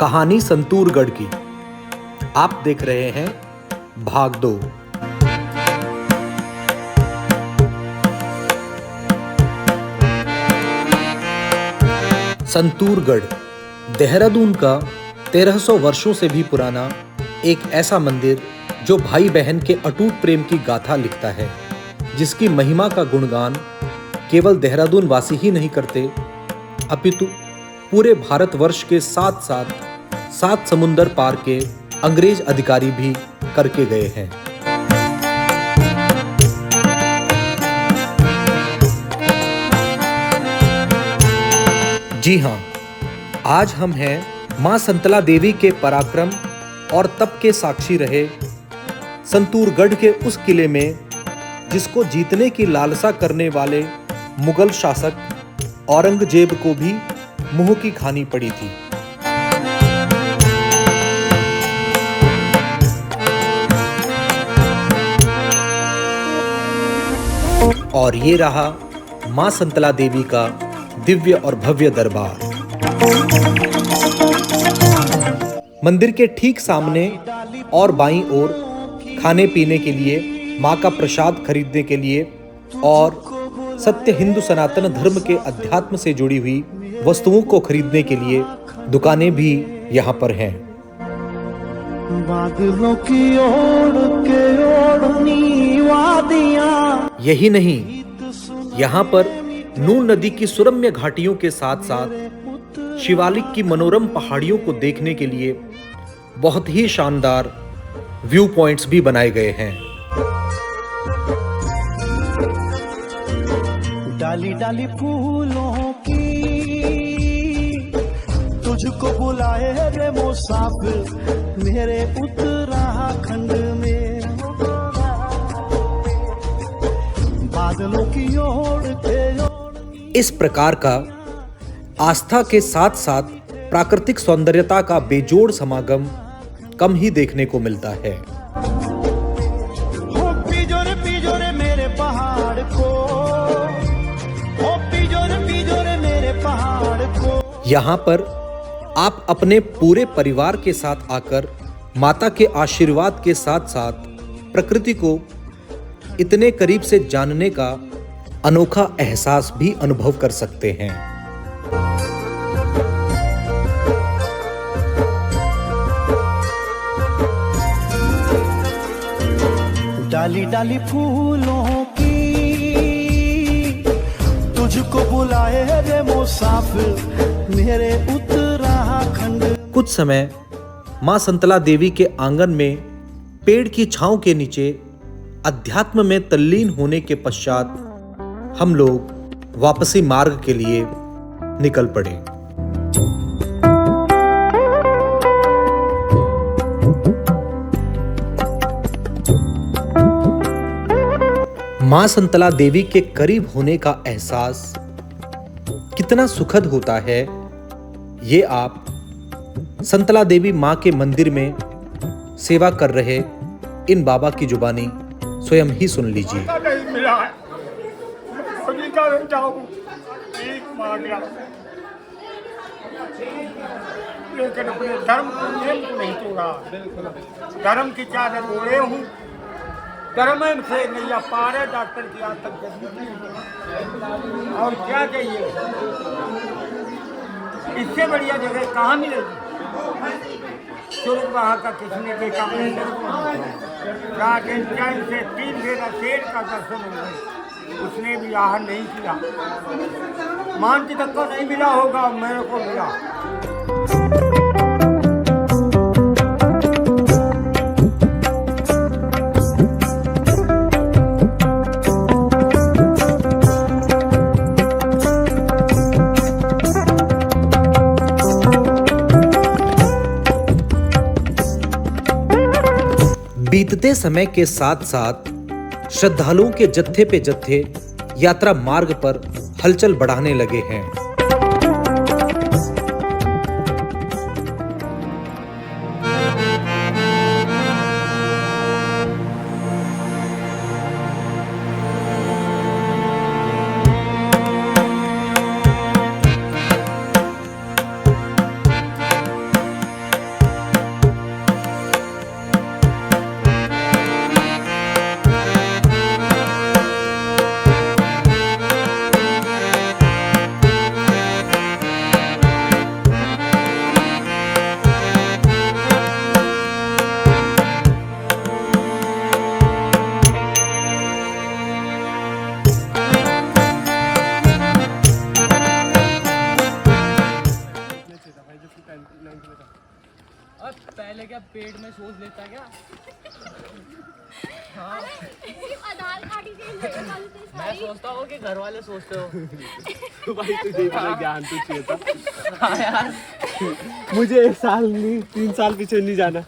कहानी संतूरगढ़ की। आप देख रहे हैं भाग 2। संतूरगढ़ देहरादून का 1300 वर्षों से भी पुराना एक ऐसा मंदिर जो भाई बहन के अटूट प्रेम की गाथा लिखता है, जिसकी महिमा का गुणगान केवल देहरादून वासी ही नहीं करते, अपितु पूरे भारतवर्ष के साथ साथ 7 समुंदर पार के अंग्रेज अधिकारी भी करके गए हैं। जी हाँ, आज हम हैं मां संतला देवी के पराक्रम और तप के साक्षी रहे संतूरगढ़ के उस किले में, जिसको जीतने की लालसा करने वाले मुगल शासक औरंगजेब को भी मुंह की खानी पड़ी थी। और ये रहा मां संतला देवी का दिव्य और भव्य दरबार। मंदिर के ठीक सामने और बाईं ओर खाने पीने के लिए, मां का प्रसाद खरीदने के लिए और सत्य हिंदू सनातन धर्म के अध्यात्म से जुड़ी हुई वस्तुओं को खरीदने के लिए दुकानें भी यहाँ पर हैं। बादलों की ओर के ओढ़नी वादियां। यही नहीं, यहाँ पर नून नदी की सुरम्य घाटियों के साथ साथ शिवालिक की मनोरम पहाड़ियों को देखने के लिए बहुत ही शानदार व्यू पॉइंट्स भी बनाए गए हैं। डाली डाली फूलों की तुझको बुलाए रे मुसाफिर मेरे उत्तराखंड में। बादलों की ओर के इस प्रकार का आस्था के साथ साथ प्राकृतिक सौंदर्यता का बेजोड़ समागम कम ही देखने को मिलता है। पिजोरे मेरे पहाड़ को, पिजोरे मेरे पहाड़ को। यहाँ पर आप अपने पूरे परिवार के साथ आकर माता के आशीर्वाद के साथ साथ प्रकृति को इतने करीब से जानने का अनोखा एहसास भी अनुभव कर सकते हैं। डाली डाली फूलों की तुझको बुलाए रे मुसाफिर मेरे उत्तराखंड। कुछ समय मां संतला देवी के आंगन में पेड़ की छांव के नीचे अध्यात्म में तल्लीन होने के पश्चात हम लोग वापसी मार्ग के लिए निकल पड़े। मां संतला देवी के करीब होने का एहसास कितना सुखद होता है, ये आप संतला देवी मां के मंदिर में सेवा कर रहे इन बाबा की जुबानी स्वयं ही सुन लीजिए। लेकिन अपने धर्म को नियम को नहीं तोड़ा। धर्म की चादर ओढ़े हूँ, धर्म से नैया पार है, डॉक्टर की आतंक और क्या चाहिए। इससे बढ़िया जगह कहाँ मिलेगी। शुरू वहाँ का किसने देखा राजन से 3 फेरा शेर का दर्शन हो गए, उसने भी आहार नहीं किया। मानती तक को नहीं मिला होगा, मेरे को मिला। बीतते समय के साथ साथ श्रद्धालुओं के जत्थे पे जत्थे यात्रा मार्ग पर हलचल बढ़ाने लगे हैं। सोच लेता क्या? आधार कार्ड ही चेंज होगा मैं सोचता हूँ कि घर वाले सोचते हो। भाई तुझे इतना ज्ञान तो चाहिए था। हाँ यार, मुझे 1 साल नहीं 3 साल पीछे नहीं जाना।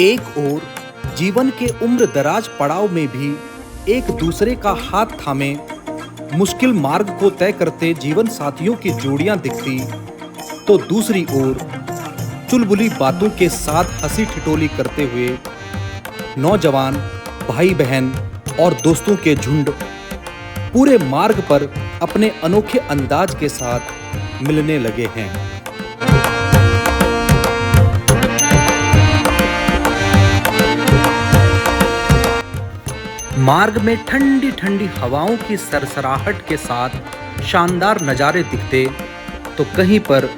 एक ओर जीवन के उम्र दराज पड़ाव में भी एक दूसरे का हाथ थामे मुश्किल मार्ग को तय करते जीवन साथियों की जोड़ियां दिखती, तो दूसरी ओर चुलबुली बातों के साथ हंसी ठिठोली करते हुए नौजवान भाई बहन और दोस्तों के झुंड पूरे मार्ग पर अपने अनोखे अंदाज के साथ मिलने लगे हैं। मार्ग में ठंडी ठंडी हवाओं की सरसराहट के साथ शानदार नज़ारे दिखते, तो कहीं पर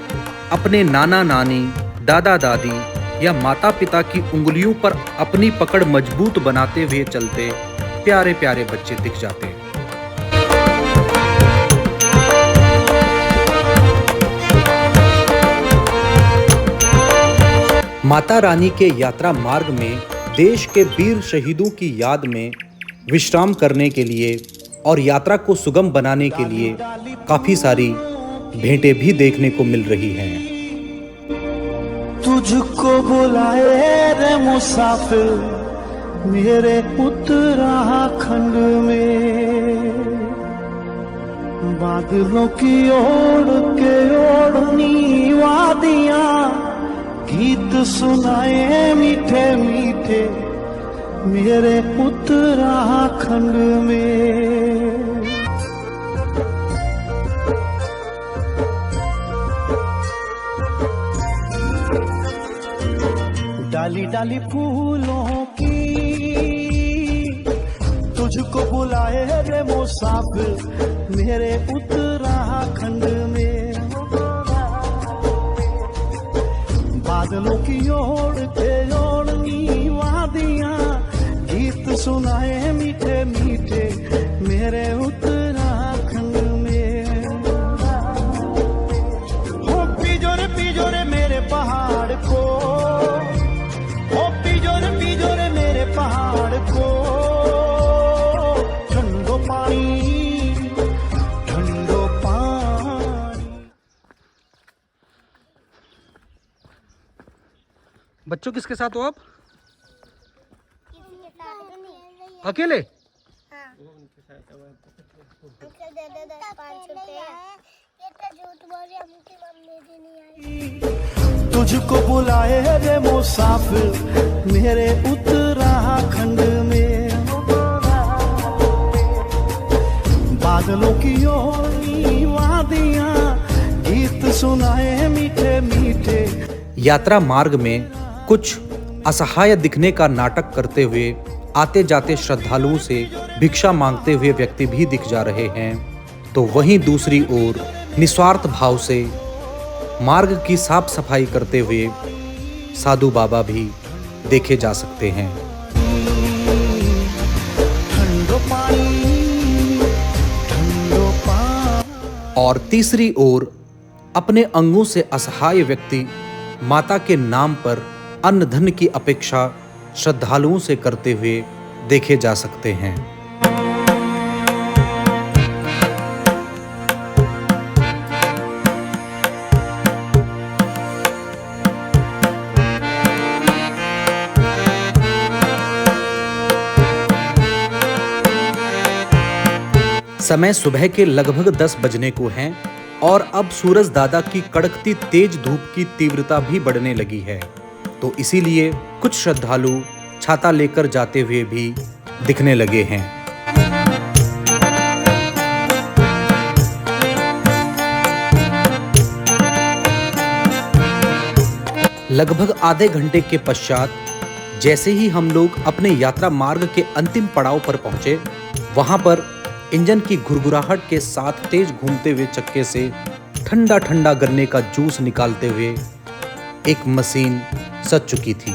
अपने नाना नानी, दादा दादी या माता पिता की उंगलियों पर अपनी पकड़ मजबूत बनाते हुए चलते प्यारे प्यारे बच्चे दिख जाते। माता रानी के यात्रा मार्ग में देश के वीर शहीदों की याद में विश्राम करने के लिए और यात्रा को सुगम बनाने के लिए काफी सारी भेंटें भी देखने को मिल रही हैं। तुझको बुलाए रे मुसाफिर मेरे उत्तराखंड में, बादलों की ओढ़ के ओढ़नी वादियां गीत सुनाए मीठे मीठे मेरे उत्तराखंड में। डाली डाली फूलों की तुझको बुलाए रे मुसाफिर मेरे उत्तराखंड में, बादलों की ओढ़ के ओढ़नी वादियां गीत सुनाए मीठे मीठे मेरे उत्तराखंड में। हो पिजोरे मेरे पहाड़ को, हो पिजोरे मेरे पहाड़ को, ठंडो पानी ठंडो पानी। बच्चों किसके साथ हो आप? अकेले? तुझको बुलाए रे मुसाफिर मेरे उत्तराखंड में, बादलों की ओढ़नी वादियां गीत सुनाए मीठे मीठे। यात्रा मार्ग में कुछ असहाय दिखने का नाटक करते हुए आते जाते श्रद्धालुओं से भिक्षा मांगते हुए व्यक्ति भी दिख जा रहे हैं, तो वहीं दूसरी ओर निस्वार्थ भाव से मार्ग की साफ सफाई करते हुए साधु बाबा भी देखे जा सकते हैं। और तीसरी ओर अपने अंगों से असहाय व्यक्ति माता के नाम पर अन्न धन की अपेक्षा श्रद्धालुओं से करते हुए देखे जा सकते हैं। समय सुबह के लगभग 10 बजने को हैं और अब सूरज दादा की कड़कती तेज धूप की तीव्रता भी बढ़ने लगी है, तो इसीलिए कुछ श्रद्धालु छाता लेकर जाते हुए भी दिखने लगे हैं। लगभग आधे घंटे के पश्चात जैसे ही हम लोग अपने यात्रा मार्ग के अंतिम पड़ाव पर पहुंचे, वहां पर इंजन की घुरघुराहट के साथ तेज घूमते हुए चक्के से ठंडा ठंडा गन्ने का जूस निकालते हुए एक मशीन सज चुकी थी।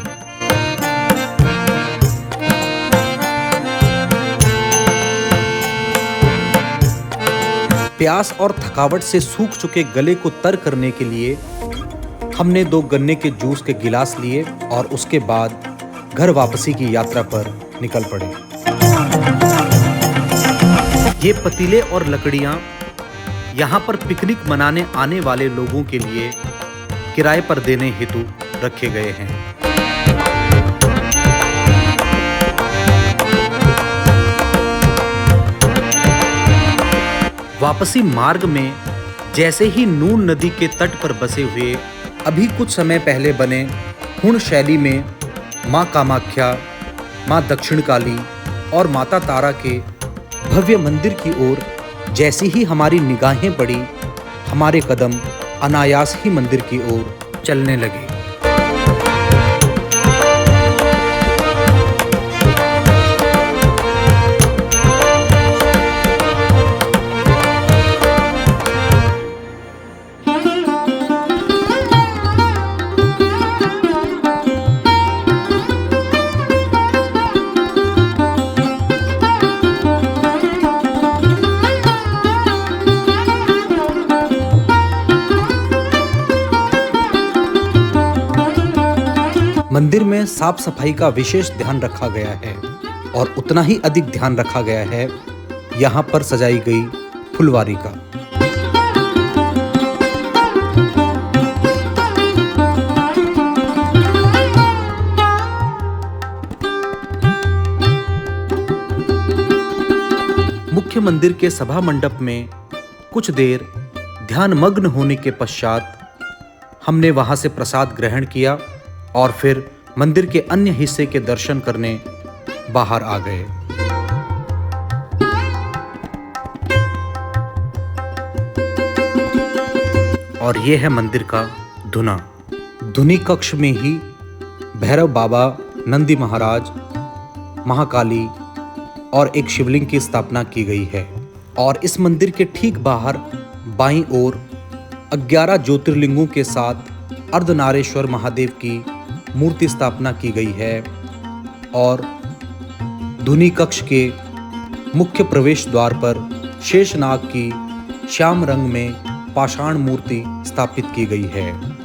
प्यास और थकावट से सूख चुके गले को तर करने के लिए हमने 2 गन्ने के जूस के गिलास लिए और उसके बाद घर वापसी की यात्रा पर निकल पड़े। ये पतीले और लकड़ियां यहाँ पर पिकनिक मनाने आने वाले लोगों के लिए किराए पर देने हेतु रखे गए हैं। वापसी मार्ग में जैसे ही नून नदी के तट पर बसे हुए अभी कुछ समय पहले बने हुण शैली में माँ कामाख्या, माँ दक्षिणकाली और माता तारा के भव्य मंदिर की ओर जैसी ही हमारी निगाहें पड़ी, हमारे कदम अनायास ही मंदिर की ओर चलने लगे। मंदिर में साफ सफाई का विशेष ध्यान रखा गया है और उतना ही अधिक ध्यान रखा गया है यहाँ पर सजाई गई फुलवारी का। मुख्य मंदिर के सभा मंडप में कुछ देर ध्यानमग्न होने के पश्चात हमने वहां से प्रसाद ग्रहण किया और फिर मंदिर के अन्य हिस्से के दर्शन करने बाहर आ गए। और ये है मंदिर का धुना। धुनी कक्ष में ही भैरव बाबा, नंदी महाराज, महाकाली और एक शिवलिंग की स्थापना की गई है। और इस मंदिर के ठीक बाहर बाईं ओर 11 ज्योतिर्लिंगों के साथ अर्धनारेश्वर महादेव की मूर्ति स्थापना की गई है। और धुनी कक्ष के मुख्य प्रवेश द्वार पर शेषनाग की श्याम रंग में पाषाण मूर्ति स्थापित की गई है।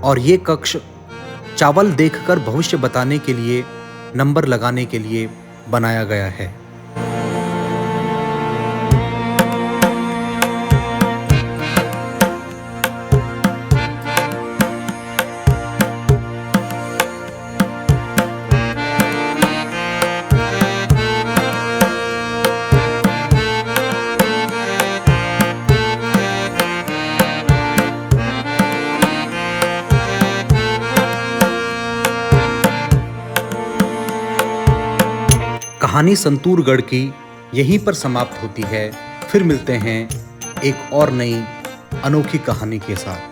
और ये कक्ष चावल देखकर भविष्य बताने के लिए, नंबर लगाने के लिए बनाया गया है। कहानी संतूरगढ़ की यहीं पर समाप्त होती है। फिर मिलते हैं एक और नई अनोखी कहानी के साथ।